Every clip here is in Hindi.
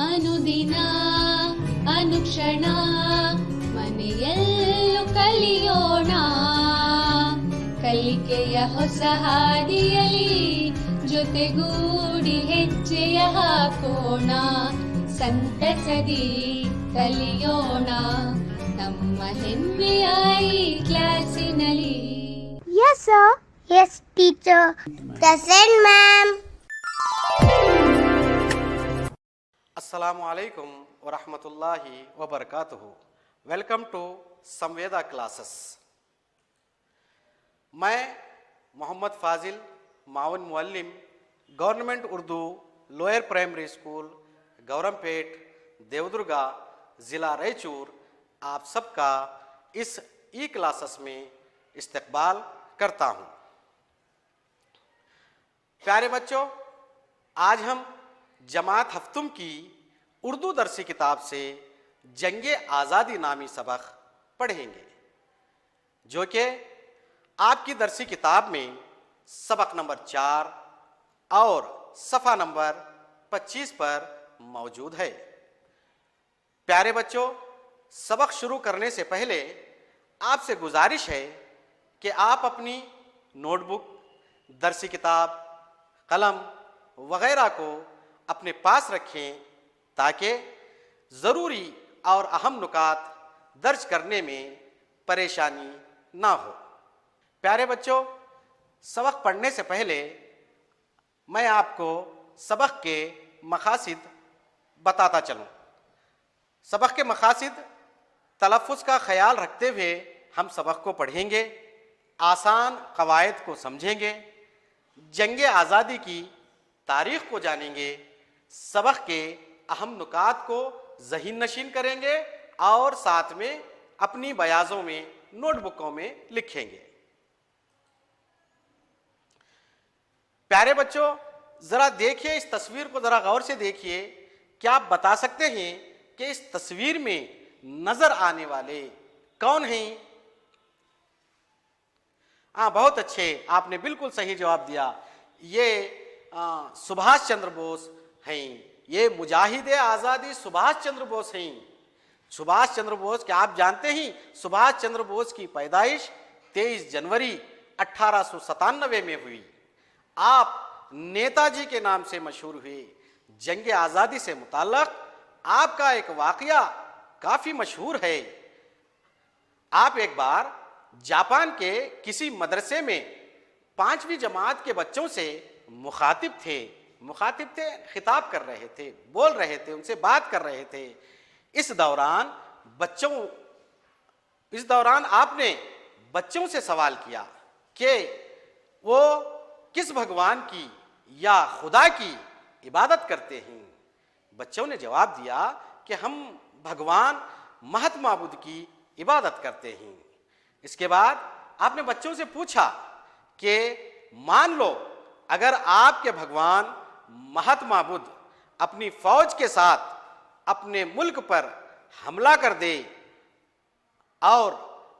ಅನುದಿನ ಅನುಕ್ಷಣ ಮನೆಯಲ್ಲೂ ಕಲಿಯೋಣ, ಕಲಿಕೆಯ ಹೊಸ ಹಾದಿಯಲಿ ಜೊತೆಗೂಡಿ ಹೆಜ್ಜೆಯ ಹಾಕೋಣ, ಸಂತಸದಿ ಕಲಿಯೋಣ ನಮ್ಮ ಹೆಮ್ಮೆಯ ಈ ಕ್ಲಾಸಿನಲ್ಲಿ. Yes, sir. Yes, teacher. Present, ma'am. अस्सलामु अलैकुम व रहमतुल्लाहि व बरकातुहू। Welcome to Samveda classes. मैं मोहम्मद फाजिल मावन मुअल्लिम government Urdu lower primary school Gaurampet Devadurga ज़िला रायचूर आप सबका इस ई क्लासेस में इस्तकबाल करता हूँ। प्यारे बच्चों, आज हम जमात हफ्तुम की उर्दू दरसी किताब से जंगे आज़ादी नामी सबक पढ़ेंगे, जो कि आपकी दरसी किताब में सबक नंबर 4 और सफ़ा नंबर 25 पर मौजूद है। प्यारे बच्चों, सबक शुरू करने से पहले आपसे गुजारिश है कि आप अपनी नोटबुक, दरसी किताब, कलम वगैरह को अपने पास रखें ताकि ज़रूरी और अहम नुकात दर्ज करने में परेशानी ना हो। प्यारे बच्चों, सबक पढ़ने से पहले मैं आपको सबक के मकासिद बताता चलूँ। सबक के मकासिद तलफ़्फ़ुज़ का ख्याल रखते हुए हम सबक को पढ़ेंगे, आसान क़वायद को समझेंगे, जंगे आज़ादी की तारीख़ को जानेंगे, सबक के अहम नुकात को ज़हीन नशीन करेंगे और साथ में अपनी बयाज़ों में नोटबुकों में लिखेंगे। प्यारे बच्चों, ज़रा देखिए, इस तस्वीर को ज़रा गौर से देखिए। क्या आप बता सकते हैं कि इस तस्वीर में नज़र आने वाले कौन हैं? हाँ, बहुत अच्छे, आपने बिल्कुल सही जवाब दिया। ये सुभाष चंद्र बोस हैं। ये मुजाहिद आज़ादी सुभाष चंद्र बोस हैं। सुभाष चंद्र बोस, क्या आप जानते हैं सुभाष चंद्र बोस की पैदाइश 23 जनवरी 1897 में हुई। आप नेताजी के नाम से मशहूर हुए। जंग आज़ादी से मुताल्लिक़ आपका एक वाक़या काफ़ी मशहूर है। आप एक बार जापान के किसी मदरसे में 5वीं जमात के बच्चों से मुखातिब थे, खिताब कर रहे थे, बोल रहे थे, उनसे बात कर रहे थे। इस दौरान आपने बच्चों से सवाल किया कि वो किस भगवान की या खुदा की इबादत करते हैं। बच्चों ने जवाब दिया कि हम भगवान महात्मा बुद्ध की इबादत करते हैं। इसके बाद आपने बच्चों से पूछा कि मान लो अगर आपके भगवान महात्मा बुद्ध अपनी फौज के साथ अपने मुल्क पर हमला कर दे और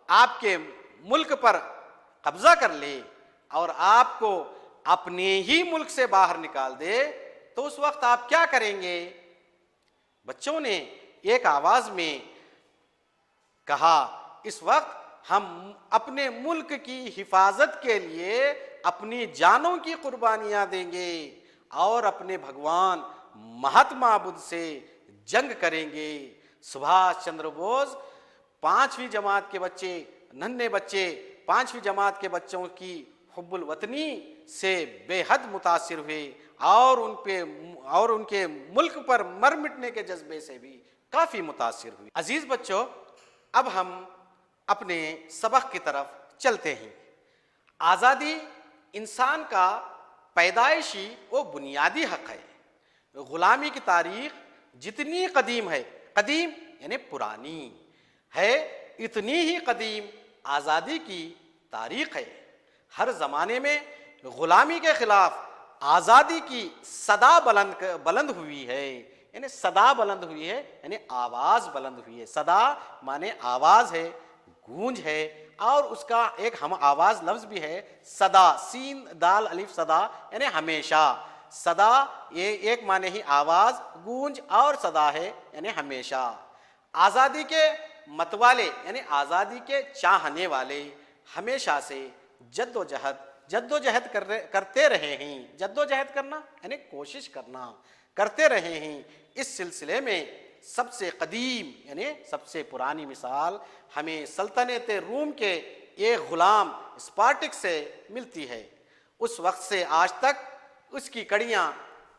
आपके मुल्क पर कब्जा कर ले और आपको अपने ही मुल्क से बाहर निकाल दे, तो उस वक्त आप क्या करेंगे? बच्चों ने एक आवाज में कहा, इस वक्त हम अपने मुल्क की हिफाजत के लिए अपनी जानों की कुर्बानियां देंगे और अपने भगवान महात्मा बुद्ध से जंग करेंगे। सुभाष चंद्र बोस 5वीं जमात के बच्चे, नन्हे बच्चे 5वीं जमात के बच्चों की हुब्बुल वतनी से बेहद मुतासिर हुए और उनके मुल्क पर मर मिटने के जज्बे से भी काफ़ी मुतासिर हुए। अजीज़ बच्चों, अब हम अपने सबक की तरफ चलते हैं। आज़ादी इंसान का पैदाइशी वो बुनियादी हक है। ग़ुलामी की तारीख़ जितनी कदीम है, कदीम यानी पुरानी है, इतनी ही कदीम आज़ादी की तारीख़ है। हर ज़माने में ग़ुलामी के ख़िलाफ़ आज़ादी की सदा बुलंद हुई है, यानी सदा बुलंद हुई है, यानी आवाज़ बुलंद हुई है। सदा माने आवाज़ है, गूंज है, और उसका एक हम आवाज़ लफ्ज़ भी है सदा, सीन दाल अलिफ सदा, यानी हमेशा। सदा, ये एक माने ही आवाज, गूंज, और सदा है यानी हमेशा। आजादी के मतवाले यानी आजादी के चाहने वाले हमेशा से जद्दोजहद करते रहे हैं। जद्दोजहद करना यानी कोशिश करना, करते रहे हैं। इस सिलसिले में सबसे कदीम यानी सबसे पुरानी मिसाल हमें सल्तनत रूम के एक गुलाम स्पार्टिक्स से मिलती है। उस वक्त से आज तक उसकी कड़ियाँ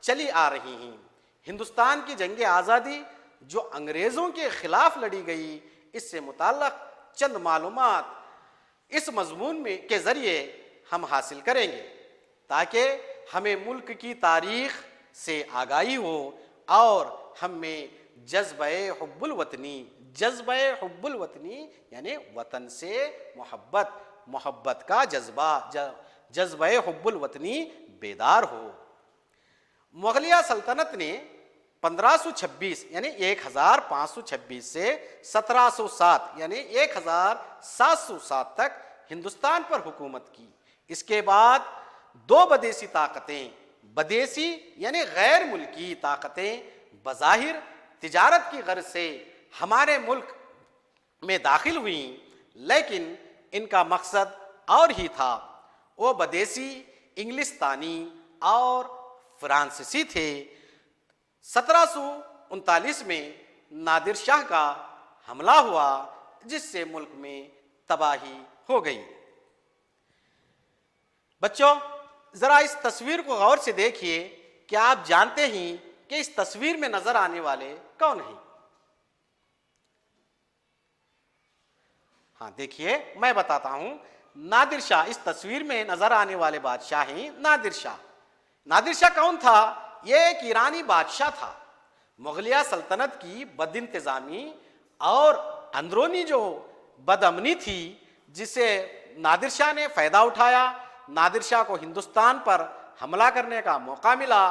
चली आ रही हैं। हिंदुस्तान की जंग आज़ादी जो अंग्रेज़ों के खिलाफ लड़ी गई, इससे मुताल्लिक़ चंद मालूमात इस मजमून में के ज़रिए हम हासिल करेंगे ताकि हमें मुल्क की तारीख़ से आगाही हो और हम में जज्बे हुब्बुल वतनी यानी वतन से मोहब्बत का जज्बे हुब्बुल वतनी बेदार हो। मुगलिया सल्तनत ने 1526 यानी 1526 से 1707 यानी 1707 तक हिंदुस्तान पर हुकूमत की। इसके बाद दो बदेसी ताकतें, बदेसी यानी गैर मुल्की ताकतें बज़ाहिर तिजारत की गर्ज से हमारे मुल्क में दाखिल हुई, लेकिन इनका मकसद और ही था। वो बदेसी इंग्लिस्तानी और फ्रांसीसी थे। 1739 में नादिर शाह का हमला हुआ जिससे मुल्क में तबाही हो गई। बच्चों, जरा इस तस्वीर को गौर से देखिए। क्या आप जानते हैं कि इस तस्वीर में नजर आने वाले कौन हैं? हाँ, देखिए मैं बताता हूं। नादिर शाह, इस तस्वीर में नजर आने वाले बादशाह हैं नादिर शाह। नादिर शाह कौन था? ये एक ईरानी बादशाह था। मुगलिया सल्तनत की बदइंतजामी और अंदरूनी जो बदअमनी थी, जिसे नादिर शाह ने फायदा उठाया। नादिर शाह को हिंदुस्तान पर हमला करने का मौका मिला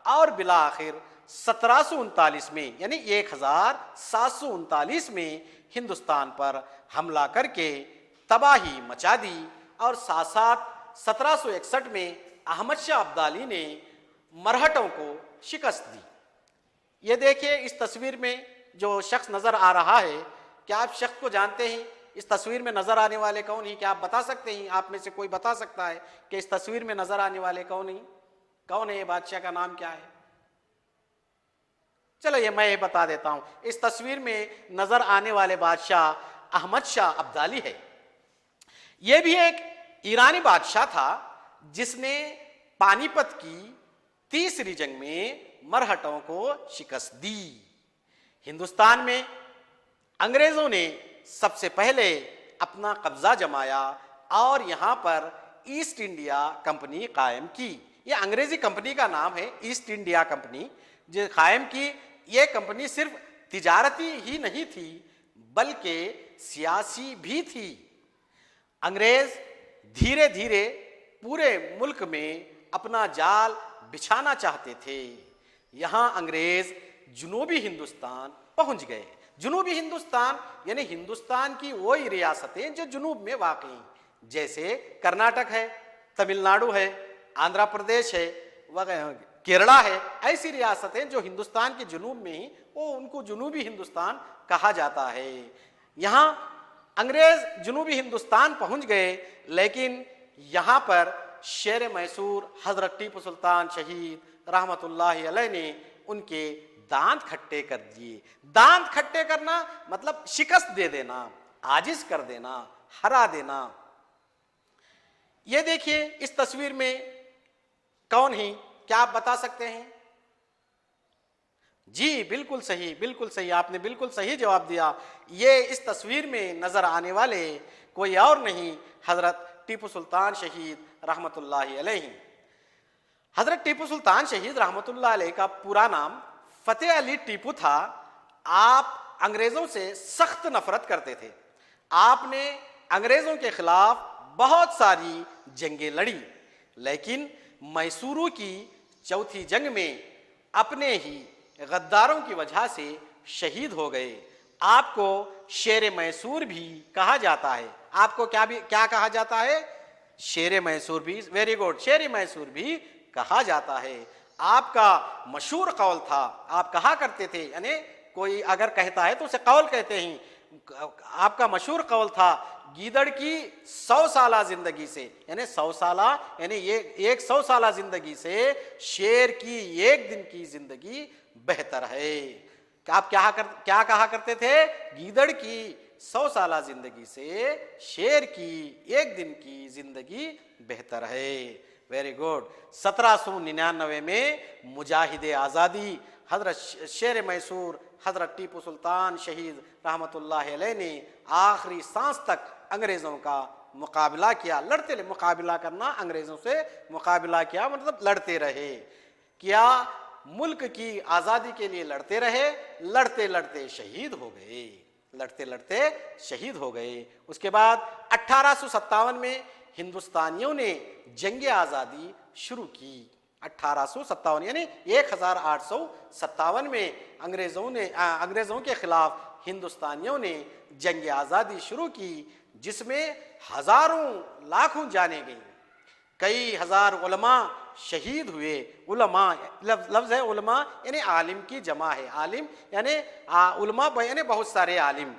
और बिला आखिर 1739 में यानी 1739 में हिंदुस्तान पर हमला करके तबाही मचा दी। और साथ साथ 1761 में अहमद शाह अब्दाली ने मरहटों को शिकस्त दी। ये देखिए, इस तस्वीर में जो शख्स नजर आ रहा है, क्या आप शख्स को जानते हैं? इस तस्वीर में नजर आने वाले कौन हैं? क्या आप बता सकते हैं? आप में से कोई बता सकता है कि इस तस्वीर में नजर आने वाले कौन हैं? कौन है ये बादशाह? का नाम क्या है? चलो ये मैं बता देता हूं। इस तस्वीर में नजर आने वाले बादशाह अहमद शाह अब्दाली है। यह भी एक ईरानी बादशाह था जिसने पानीपत की तीसरी जंग में मरहटों को शिकस्त दी। हिंदुस्तान में अंग्रेजों ने सबसे पहले अपना कब्जा जमाया और यहां पर ईस्ट इंडिया कंपनी कायम की। यह अंग्रेजी कंपनी का नाम है, ईस्ट इंडिया कंपनी, जो कायम की। यह कंपनी सिर्फ तिजारती ही नहीं थी बल्कि सियासी भी थी। अंग्रेज धीरे धीरे पूरे मुल्क में अपना जाल बिछाना चाहते थे। यहां अंग्रेज जुनूबी हिंदुस्तान पहुंच गए। जुनूबी हिंदुस्तान यानी हिंदुस्तान की वही रियासतें जो जुनूब में वाक़ हैं, जैसे कर्नाटक है, तमिलनाडु है, आंध्र प्रदेश है, वगैरह केरला है। ऐसी रियासतें जो हिंदुस्तान के जुनूब में ही, वो उनको जुनूबी हिंदुस्तान कहा जाता है। यहाँ अंग्रेज जुनूबी हिंदुस्तान पहुंच गए, लेकिन यहाँ पर शेर मैसूर हजरत टीपू सुल्तान शहीद रहमतुल्लाहि अलैह ने उनके दांत खट्टे कर दिए। दांत खट्टे करना मतलब शिकस्त दे देना, आजिज कर देना, हरा देना। ये देखिए, इस तस्वीर में कौन है? क्या आप बता सकते हैं? जी बिल्कुल सही, बिल्कुल सही, आपने बिल्कुल सही जवाब दिया। ये इस तस्वीर में नजर आने वाले कोई और नहीं, हजरत टीपू सुल्तान शहीद रहमतुल्लाहि अलैह। हजरत टीपू सुल्तान शहीद रहमतुल्लाहि अलैह का पूरा नाम फतेह अली टीपू था। आप अंग्रेजों से सख्त नफरत करते थे। आपने अंग्रेजों के खिलाफ बहुत सारी जंगें लड़ी, लेकिन मैसूरू की चौथी जंग में अपने ही गद्दारों की वजह से शहीद हो गए। आपको शेर मैसूर भी कहा जाता है। आपको क्या कहा जाता है? शेर मैसूर भी, वेरी गुड, शेर मैसूर भी कहा जाता है। आपका मशहूर कौल था, आप कहा करते थे, यानी कोई अगर कहता है तो उसे कौल कहते हैं, आपका मशहूर कौल था, गीदड़ की 100 साला जिंदगी से, यानी 100 साला यानी ये 100 साला जिंदगी से शेर की एक दिन की जिंदगी बेहतर है। आप क्या कहा करते थे? गीदड़ की 100 साला जिंदगी से शेर की एक दिन की जिंदगी बेहतर है। Very good. 1799 में मुजाहिदे आज़ादी हजरत शेर मैसूर हजरत टीपू सुल्तान शहीद रहमतुल्लाह अलैह ने आखिरी सांस तक अंग्रेजों का मुकाबला किया। लड़ते, मुकाबला करना, अंग्रेजों से मुकाबला किया मतलब लड़ते रहे। क्या मुल्क की आज़ादी के लिए लड़ते रहे, लड़ते लड़ते शहीद हो गए, लड़ते लड़ते शहीद हो गए। उसके बाद 1857 में हिंदुस्तानियों ने जंग आज़ादी शुरू की। 1857 यानी 1857 में अंग्रेजों के खिलाफ हिंदुस्तानियों ने जंग आज़ादी शुरू की, जिसमें हजारों लाखों जाने गई, कई हजार उलमा शहीद हुए। उलमा लफ्ज़ है उलमा यानी आलिम की जमा है, आलिम यानी उलमा यानी बहुत सारे आलिम,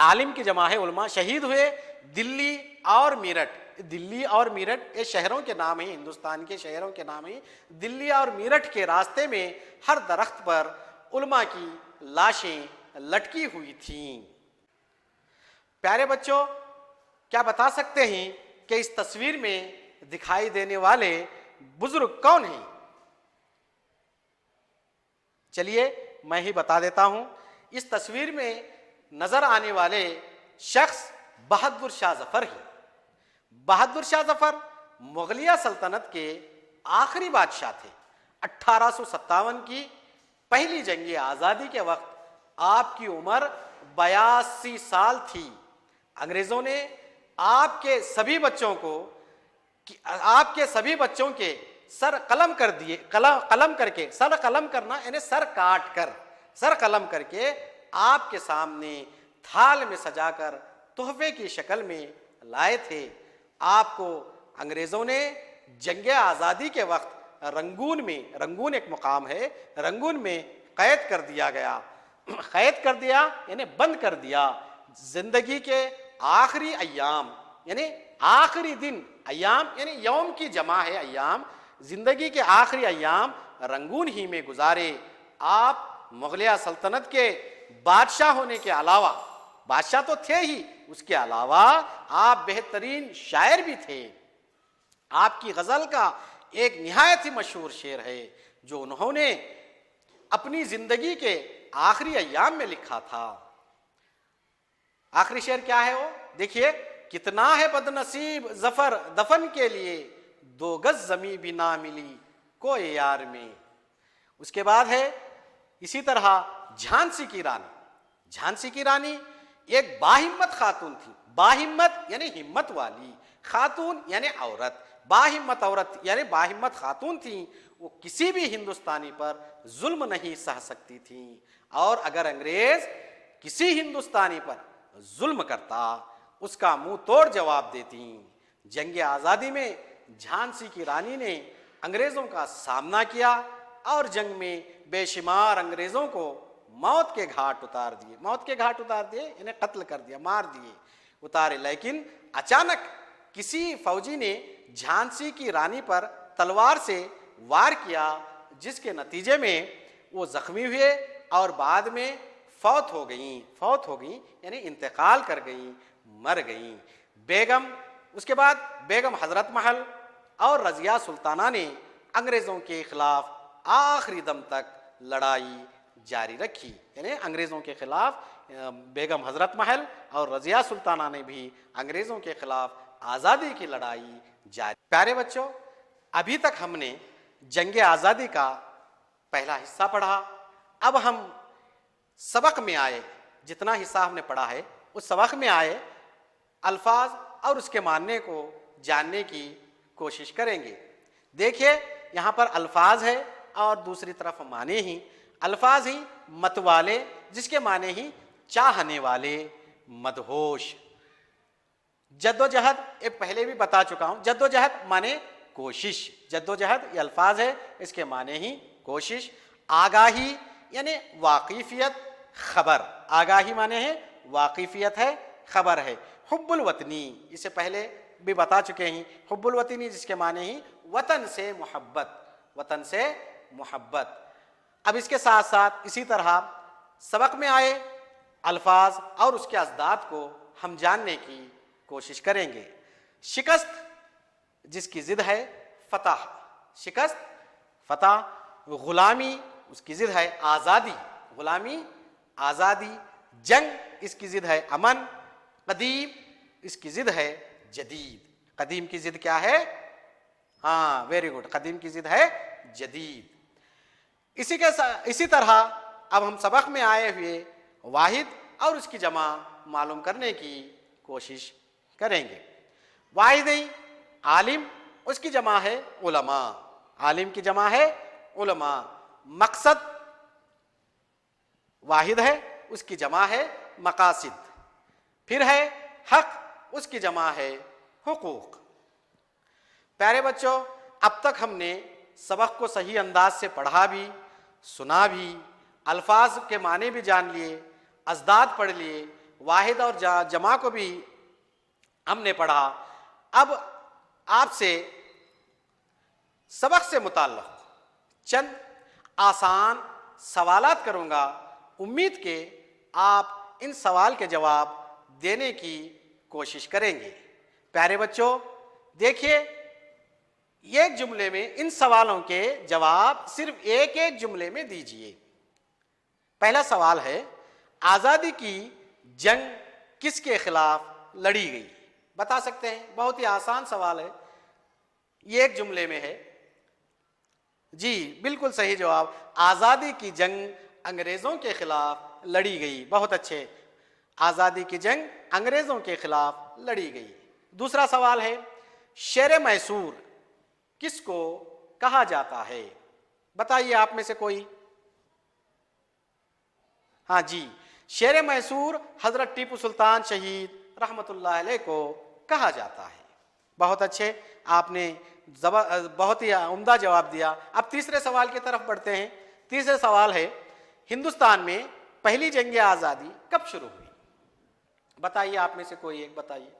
आलिम की जमा है उलमा, शहीद हुए। दिल्ली और मेरठ ये शहरों के नाम हैं, हिंदुस्तान के शहरों के नाम हैं। दिल्ली और मेरठ के रास्ते में हर दरख्त पर उलमा की लाशें लटकी हुई थीं। प्यारे बच्चों, क्या बता सकते हैं कि इस तस्वीर में दिखाई देने वाले बुजुर्ग कौन हैं? चलिए मैं ही बता देता हूं। इस तस्वीर में नजर आने वाले शख्स बहादुर शाह जफर हैं। बहादुर शाह जफर मुगलिया सल्तनत के आखिरी बादशाह थे। 1857 की पहली जंग आज़ादी के वक्त आपकी उम्र 82 साल थी। अंग्रेजों ने आपके सभी बच्चों के सर कलम कर दिए, कलम करके, सर कलम करना यानी सर काट कर, सर कलम करके आपके सामने थाल में सजाकर तोहफे की शक्ल में लाए थे। आपको अंग्रेजों ने जंग आज़ादी के वक्त रंगून एक मुकाम है, रंगून में कैद कर दिया गया। कैद कर दिया यानी बंद कर दिया। जिंदगी के आखिरी अय्याम यानी आखिरी दिन, अय्याम यानी यौम की जमा है अय्याम, जिंदगी के आखिरी अय्याम रंगून ही में गुजारे। आप मुगलिया सल्तनत के बादशाह होने के अलावा, बादशाह तो थे ही, उसके अलावा आप बेहतरीन शायर भी थे। आपकी गजल का एक निहायत ही मशहूर शेर है जो उन्होंने अपनी जिंदगी के आखिरी अय्याम में लिखा था। आखिरी शेर क्या है वो देखिए। कितना है बदनसीब जफर दफन के लिए, 2 गज जमी भी ना मिली कोई यार में। उसके बाद है इसी तरह झांसी की रानी एक बाहिम्मत खातून थी। बाहिम्मत यानी हिम्मत वाली, खातून यानी औरत, बाहिम्मत औरत यानी बाहिम्मत खातून थी। वो किसी भी हिंदुस्तानी पर जुल्म नहीं सह सकती थी, और अगर अंग्रेज किसी हिंदुस्तानी पर जुल्म करता उसका मुंह तोड़ जवाब देती। जंग आज़ादी में झांसी की रानी ने अंग्रेजों का सामना किया और जंग में बेशुमार अंग्रेजों को मौत के घाट उतार दिए इन्हें कत्ल कर दिया, मार दिए, उतारे। लेकिन अचानक किसी फौजी ने झांसी की रानी पर तलवार से वार किया, जिसके नतीजे में वो जख्मी हुए और बाद में फौत हो गई यानी इंतकाल कर गई, मर गई। उसके बाद बेगम हजरत महल और रजिया सुल्ताना ने अंग्रेजों के खिलाफ आखिरी दम तक लड़ाई जारी रखी। यानी अंग्रेजों के खिलाफ बेगम हजरत महल और रजिया सुल्ताना ने भी अंग्रेजों के खिलाफ आज़ादी की लड़ाई जारी। प्यारे बच्चों, अभी तक हमने जंग आज़ादी का पहला हिस्सा पढ़ा। अब हम सबक में आए, जितना हिस्सा हमने पढ़ा है उस सबक में आए अल्फाज और उसके मानने को जानने की कोशिश करेंगे। देखिए यहाँ पर अल्फाज है और दूसरी तरफ माने ही। अल्फाज ही मतवाले, जिसके माने ही चाहने वाले, मदहोश। जद्दोजहद ये पहले भी बता चुका हूं। जद्दोजहद माने कोशिश। जद्दोजहद ये अल्फाज है, इसके माने ही कोशिश। आगाही यानी वाकिफियत, खबर। आगाही माने है वाकिफियत है, खबर है। हुब्बुल वतनी इसे पहले भी बता चुके हैं। हुब्बुल वतनी जिसके माने ही वतन से मोहब्बत, वतन से मोहब्बत। अब इसके साथ साथ इसी तरह सबक में आए अल्फाज और उसके अजदाद को हम जानने की कोशिश करेंगे। शिकस्त जिसकी जिद है फतह, शिकस्त फतह। गुलामी उसकी जिद है आज़ादी, गुलामी आज़ादी। जंग इसकी जिद है अमन। कदीम इसकी जिद है जदीद। कदीम की जिद क्या है? हाँ, वेरी गुड, कदीम की जिद है जदीद। इसी तरह अब हम सबक में आए हुए वाहिद और उसकी जमा मालूम करने की कोशिश करेंगे। वाहिद आलिम, उसकी जमा है उलमा। आलिम की जमा है उलमा। मकसद वाहिद है, उसकी जमा है मकासिद। फिर है हक, उसकी जमा है हुकूक। प्यारे बच्चों, अब तक हमने सबक को सही अंदाज से पढ़ा भी, सुना भी, अल्फाज के माने भी जान लिए, अजदाद पढ़ लिए, वाहिद और जमा को भी हमने पढ़ा। अब आपसे सबक से मुताल्लिक़ चंद आसान सवालात करूंगा। उम्मीद के आप इन सवाल के जवाब देने की कोशिश करेंगे। प्यारे बच्चों, देखिए, एक जुमले में इन सवालों के जवाब सिर्फ एक एक जुमले में दीजिए। पहला सवाल है, आज़ादी की जंग किसके खिलाफ लड़ी गई? बता सकते हैं? बहुत ही आसान सवाल है, ये एक जुमले में है। जी बिल्कुल सही जवाब, आज़ादी की जंग अंग्रेज़ों के खिलाफ लड़ी गई। बहुत अच्छे, आज़ादी की जंग अंग्रेज़ों के खिलाफ लड़ी गई। दूसरा सवाल है, शेर मैसूर किसको कहा जाता है? बताइए आप में से कोई। हाँ जी, शेर मैसूर हजरत टीपू सुल्तान शहीद रहमतुल्लाह अलैह को कहा जाता है। बहुत अच्छे, आपने बहुत ही उम्दा जवाब दिया। अब तीसरे सवाल की तरफ बढ़ते हैं। तीसरे सवाल है, हिंदुस्तान में पहली जंग आज़ादी कब शुरू हुई? बताइए आप में से कोई एक बताइए।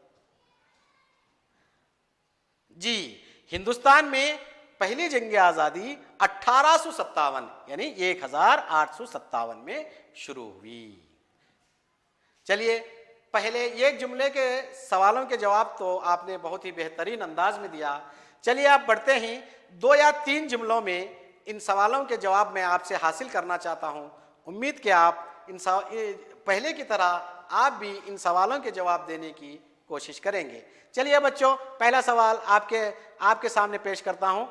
जी, हिंदुस्तान में पहली जंग आज़ादी 1857 यानी 1857 में शुरू हुई। चलिए, पहले एक जुमले के सवालों के जवाब तो आपने बहुत ही बेहतरीन अंदाज में दिया। चलिए आप बढ़ते हैं, 2 या 3 जुमलों में इन सवालों के जवाब मैं आपसे हासिल करना चाहता हूं। उम्मीद कि आप पहले की तरह आप भी इन सवालों के जवाब देने की कोशिश करेंगे। चलिए बच्चों, पहला सवाल आपके सामने पेश करता हूं।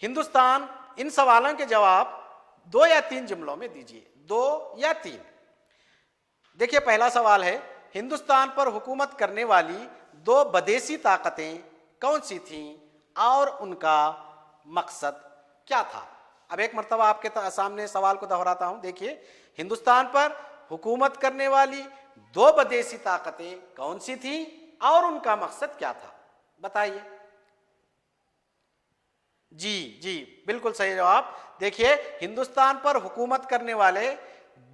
हिंदुस्तान, इन सवालों के जवाब 2 या 3 जुमलों में दीजिए। 2 या 3। देखिए, पहला सवाल है, हिंदुस्तान पर हुकूमत करने वाली 2 बदेसी ताकतें कौन सी थीं और उनका मकसद क्या था? अब एक मर्तबा आपके सामने सवाल को दोहराता हूं। देखिए, हिंदुस्तान पर हुकूमत करने वाली 2 बदेसी ताकतें कौन सी थीं और उनका मकसद क्या था? बताइए। जी जी, बिल्कुल सही जवाब। देखिए, हिंदुस्तान पर हुकूमत करने वाले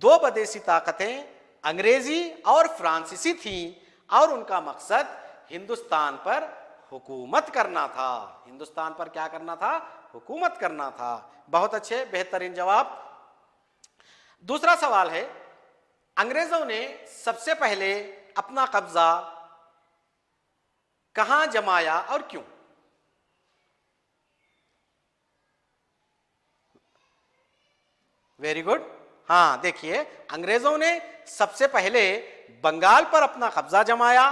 2 बदेसी ताकतें अंग्रेजी और फ्रांसीसी थीं और उनका मकसद हिंदुस्तान पर हुकूमत करना था। हिंदुस्तान पर क्या करना था? हुकूमत करना था। बहुत अच्छे, बेहतरीन जवाब। दूसरा सवाल है, अंग्रेजों ने सबसे पहले अपना कब्जा कहां जमाया और क्यों? Very good. हाँ, देखिए, अंग्रेजों ने सबसे पहले बंगाल पर अपना कब्जा जमाया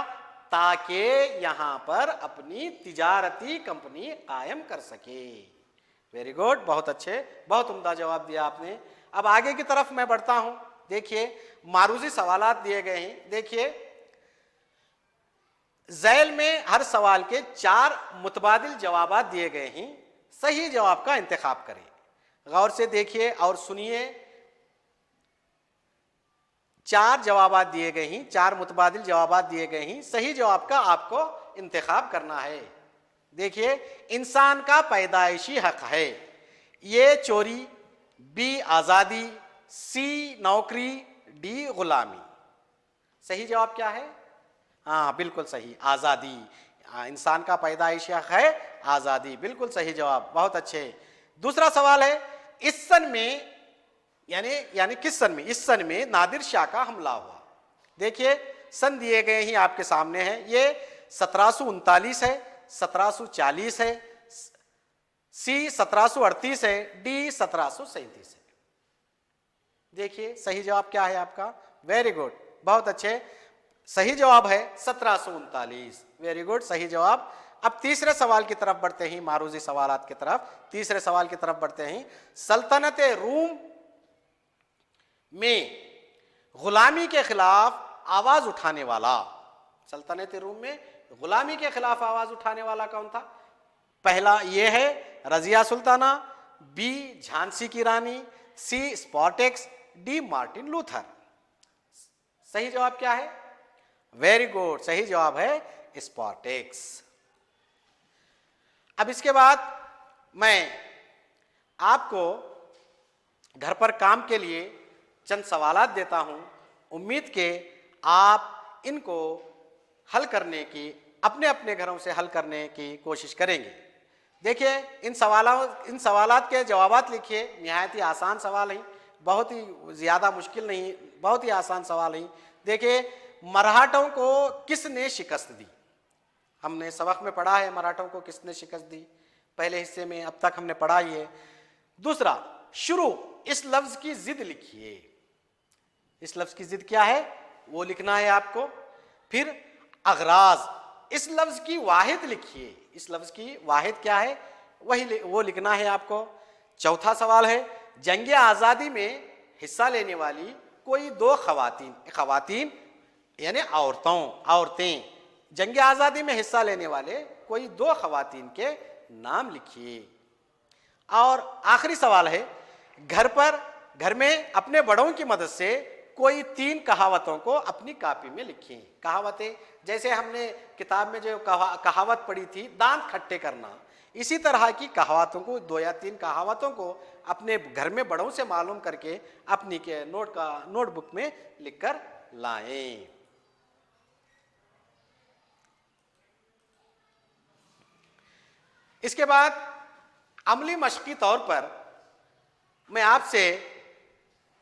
ताकि यहां पर अपनी तिजारती कंपनी कायम कर सके। वेरी गुड, बहुत अच्छे, बहुत उम्दा जवाब दिया आपने। अब आगे की तरफ मैं बढ़ता हूं। देखिए, मारूजी सवालात दिए गए हैं। देखिए, ज़ैल में हर सवाल के 4 मुतबादिल जवाबात दिए गए हैं। सही जवाब का इंतखाब करें। गौर से देखिए और सुनिए। 4 जवाबात दिए गए हैं, 4 मुतबादिल जवाबात दिए गए हैं। सही जवाब का आपको इंतखाब करना है। देखिए, इंसान का पैदाइशी हक है। ये चोरी, बी आजादी, सी नौकरी, डी गुलामी। सही जवाब क्या है? हाँ, बिल्कुल सही, आजादी। इंसान का पैदाइशी हक है आजादी, बिल्कुल सही जवाब, बहुत अच्छे। दूसरा सवाल है, इस सन में यानी किस सन में, इस सन में नादिर शाह का हमला हुआ। देखिए, सन दिए गए ही आपके सामने हैं। ये 1739 है, 1740 है, सी 1738 है, डी 1737 है। देखिए, सही जवाब क्या है आपका? वेरी गुड, बहुत अच्छे। सही जवाब है 1739। वेरी गुड, सही जवाब। अब तीसरे सवाल की तरफ बढ़ते हैं, मारूजी सवालात की तरफ। तीसरे सवाल की तरफ बढ़ते हैं। सल्तनत रूम में गुलामी के खिलाफ आवाज उठाने वाला, सल्तनत रूम में गुलामी के खिलाफ आवाज उठाने वाला कौन था? पहला ये है रजिया सुल्ताना, बी झांसी की रानी, सी स्पॉटेक्स, डी मार्टिन लूथर। सही जवाब क्या है? वेरी गुड, सही जवाब है स्पॉटेक्स। अब इसके बाद मैं आपको घर पर काम के लिए चंद सवालात देता हूं। उम्मीद के आप इनको हल करने की, अपने अपने घरों से हल करने की कोशिश करेंगे। देखिए, इन सवालात के जवाबात लिखिए। निहायत ही आसान सवाल हैं, बहुत ही ज़्यादा मुश्किल नहीं, बहुत ही आसान सवाल हैं। देखिए, मराठों को किसने शिकस्त दी? हमने सबक में पढ़ा है मराठों को किसने शिकस्त दी, पहले हिस्से में, अब तक हमने पढ़ा ही है। दूसरा, शुरू, इस लफ्ज की जिद लिखिए। इस लफ्ज की जिद क्या है वो लिखना है आपको। फिर अगराज, इस लफ्ज की वाहिद लिखिए। इस लफ्ज की वाहिद क्या है वो लिखना है आपको। चौथा सवाल है, जंग आजादी में हिस्सा लेने वाली कोई दो खवातीन यानी औरतें, जंग आजादी में हिस्सा लेने वाले कोई दो खवातीन के नाम लिखिए। और आखिरी सवाल है, घर में अपने बड़ों की मदद से कोई 3 कहावतों को अपनी कॉपी में लिखिए। कहावतें, जैसे हमने किताब में जो कहावत पढ़ी थी दांत खट्टे करना, इसी तरह की कहावतों को, 2 या 3 कहावतों को अपने घर में बड़ों से मालूम करके अपनी के नोटबुक में लिखकर लाएं। इसके बाद अमली मशक़ी तौर पर मैं आपसे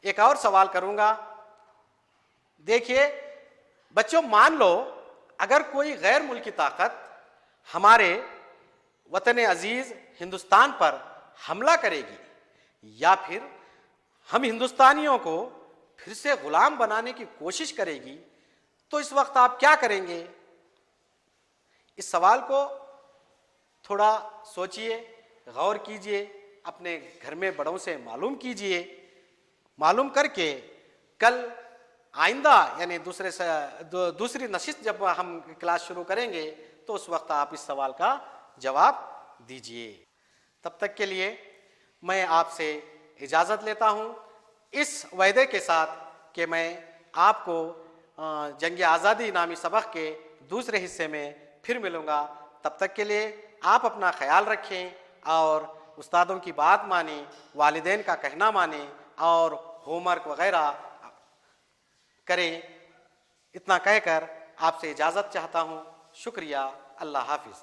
एक और सवाल करूंगा। देखिए बच्चों, मान लो अगर कोई गैर मुल्की ताकत हमारे वतन अजीज हिंदुस्तान पर हमला करेगी, या फिर हम हिंदुस्तानियों को फिर से गुलाम बनाने की कोशिश करेगी, तो इस वक्त आप क्या करेंगे? इस सवाल को थोड़ा सोचिए, गौर कीजिए, अपने घर में बड़ों से मालूम कीजिए। मालूम करके कल आइंदा यानी दूसरी नशिस्त जब हम क्लास शुरू करेंगे तो उस वक्त आप इस सवाल का जवाब दीजिए। तब तक के लिए मैं आपसे इजाज़त लेता हूं, इस वायदे के साथ कि मैं आपको जंग आज़ादी नामी सबक के दूसरे हिस्से में फिर मिलूँगा। तब तक के लिए आप अपना ख्याल रखें और उस्तादों की बात माने, वालिदैन का कहना माने और होमवर्क वगैरह करें। इतना कहकर आपसे इजाज़त चाहता हूँ। शुक्रिया। अल्लाह हाफिज़।